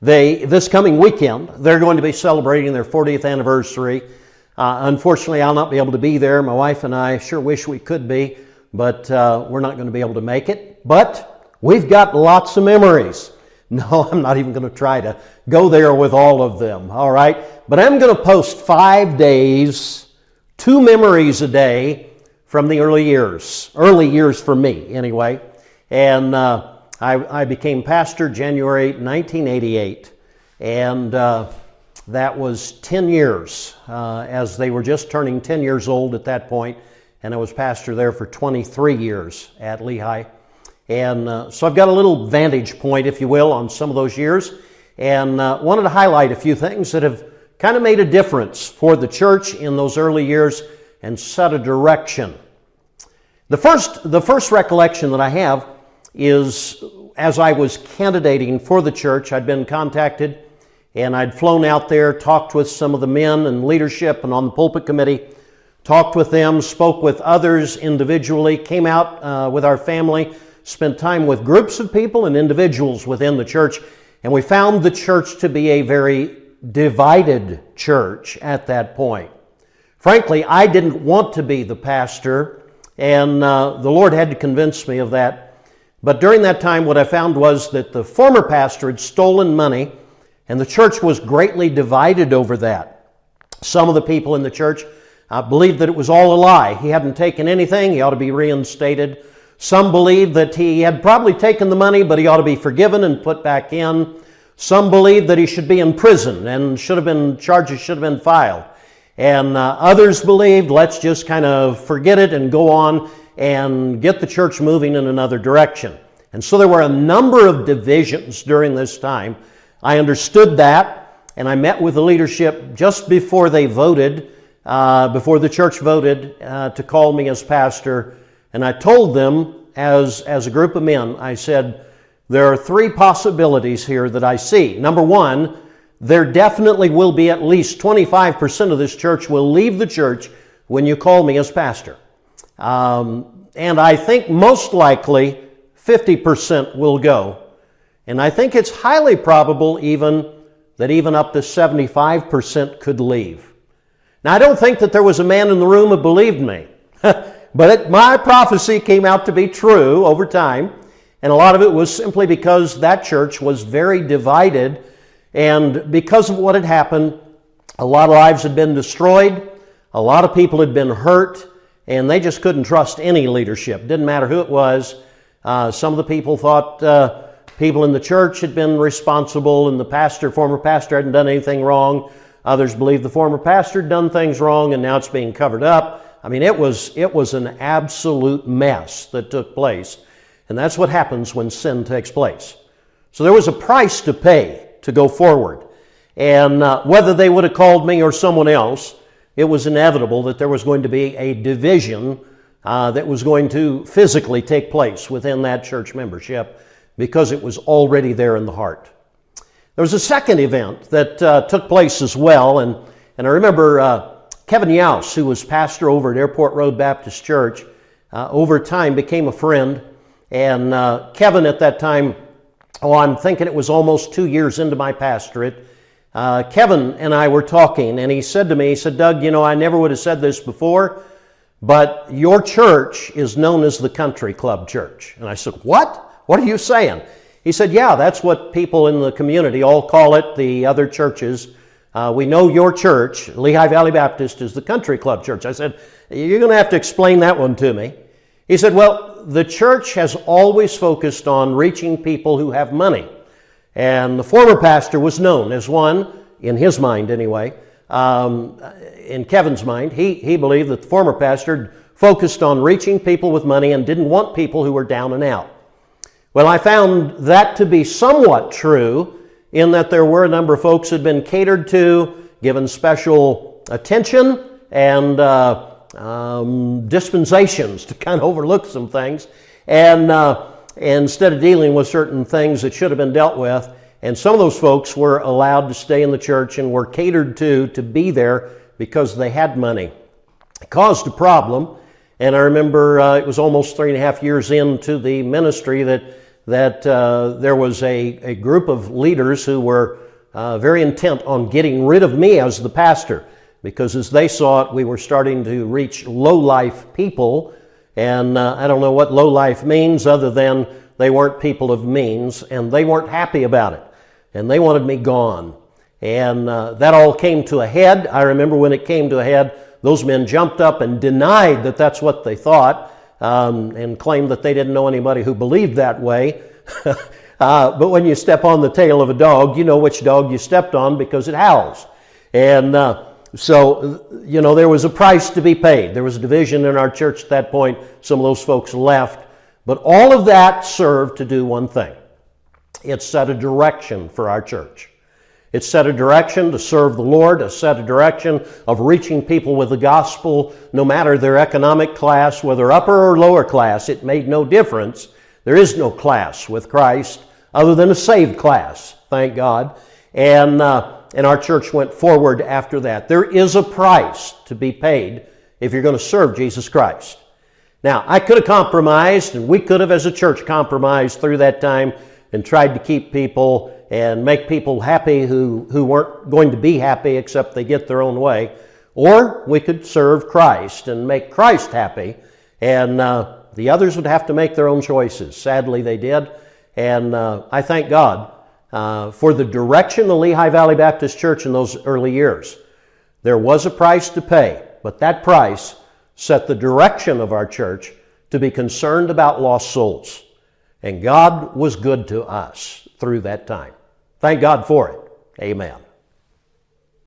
This coming weekend, they're going to be celebrating their 40th anniversary. Unfortunately, I'll not be able to be there. My wife and I sure wish we could be, but we're not going to be able to make it. But we've got lots of memories. No, I'm not even going to try to go there with all of them, all right? But I'm going to post 5 days, 2 memories a day from the early years for me anyway. And I became pastor January 1988, and that was 10 years, as they were just turning 10 years old at that point, and I was pastor there for 23 years at Lehigh. And so I've got a little vantage point, if you will, on some of those years, and wanted to highlight a few things that have kind of made a difference for the church in those early years and set a direction. The first recollection that I have is as I was candidating for the church. I'd been contacted and I'd flown out there, talked with some of the men and leadership and on the pulpit committee, talked with them, spoke with others individually, came out with our family, spent time with groups of people and individuals within the church, and we found the church to be a very divided church at that point. Frankly, I didn't want to be the pastor, and the Lord had to convince me of that. But during that time, what I found was that the former pastor had stolen money, and the church was greatly divided over that. Some of the people in the church believed that it was all a lie. He hadn't taken anything. He ought to be reinstated. Some believed that he had probably taken the money, but he ought to be forgiven and put back in. Some believed that he should be in prison and charges should have been filed. And others believed, let's just kind of forget it and go on and get the church moving in another direction. And so there were a number of divisions during this time. I understood that, and I met with the leadership just before they voted, before the church voted to call me as pastor. And I told them, as a group of men, I said, there are 3 possibilities here that I see. Number 1, there definitely will be at least 25% of this church will leave the church when you call me as pastor. And I think most likely 50% will go. And I think it's highly probable that even up to 75% could leave. Now, I don't think that there was a man in the room who believed me. But my prophecy came out to be true over time. And a lot of it was simply because that church was very divided. And because of what had happened, a lot of lives had been destroyed. A lot of people had been hurt. And they just couldn't trust any leadership. Didn't matter who it was. Some of the people thought people in the church had been responsible and the former pastor hadn't done anything wrong. Others believed the former pastor had done things wrong and now it's being covered up. I mean, it was an absolute mess that took place. And that's what happens when sin takes place. So there was a price to pay to go forward. And whether they would have called me or someone else, it was inevitable that there was going to be a division that was going to physically take place within that church membership because it was already there in the heart. There was a second event that took place as well, and I remember Kevin Yaus, who was pastor over at Airport Road Baptist Church, over time became a friend, and Kevin at that time, I'm thinking it was almost 2 years into my pastorate, Kevin and I were talking, and he said to me, Doug, you know, I never would have said this before, but your church is known as the Country Club Church. And I said, what? What are you saying? He said, yeah, that's what people in the community all call it, the other churches. We know your church, Lehigh Valley Baptist, is the Country Club Church. I said, you're going to have to explain that one to me. He said, well, the church has always focused on reaching people who have money. And the former pastor was known as one, in his mind anyway, in Kevin's mind, he believed that the former pastor focused on reaching people with money and didn't want people who were down and out. Well, I found that to be somewhat true in that there were a number of folks who had been catered to, given special attention and dispensations to kind of overlook some things. And instead of dealing with certain things that should have been dealt with, and some of those folks were allowed to stay in the church and were catered to be there because they had money. It caused a problem, and I remember it was almost 3.5 years into the ministry that that there was a group of leaders who were very intent on getting rid of me as the pastor, because as they saw it, we were starting to reach low-life people, and I don't know what low-life means other than they weren't people of means, and they weren't happy about it, and they wanted me gone. And that all came to a head. I remember when it came to a head, those men jumped up and denied that that's what they thought, and claimed that they didn't know anybody who believed that way. But when you step on the tail of a dog, you know which dog you stepped on because it howls. And so, you know, there was a price to be paid. There was a division in our church at that point. Some of those folks left. But all of that served to do one thing. It set a direction for our church. It set a direction to serve the Lord, it set a direction of reaching people with the gospel, no matter their economic class, whether upper or lower class. It made no difference. There is no class with Christ other than a saved class, thank God. And our church went forward after that. There is a price to be paid if you're going to serve Jesus Christ. Now, I could have compromised, and we could have as a church compromised through that time and tried to keep people and make people happy who weren't going to be happy except they get their own way. Or we could serve Christ and make Christ happy, and the others would have to make their own choices. Sadly, they did. And I thank God for the direction of Lehigh Valley Baptist Church in those early years. There was a price to pay, but that price set the direction of our church to be concerned about lost souls. And God was good to us through that time. Thank God for it. Amen.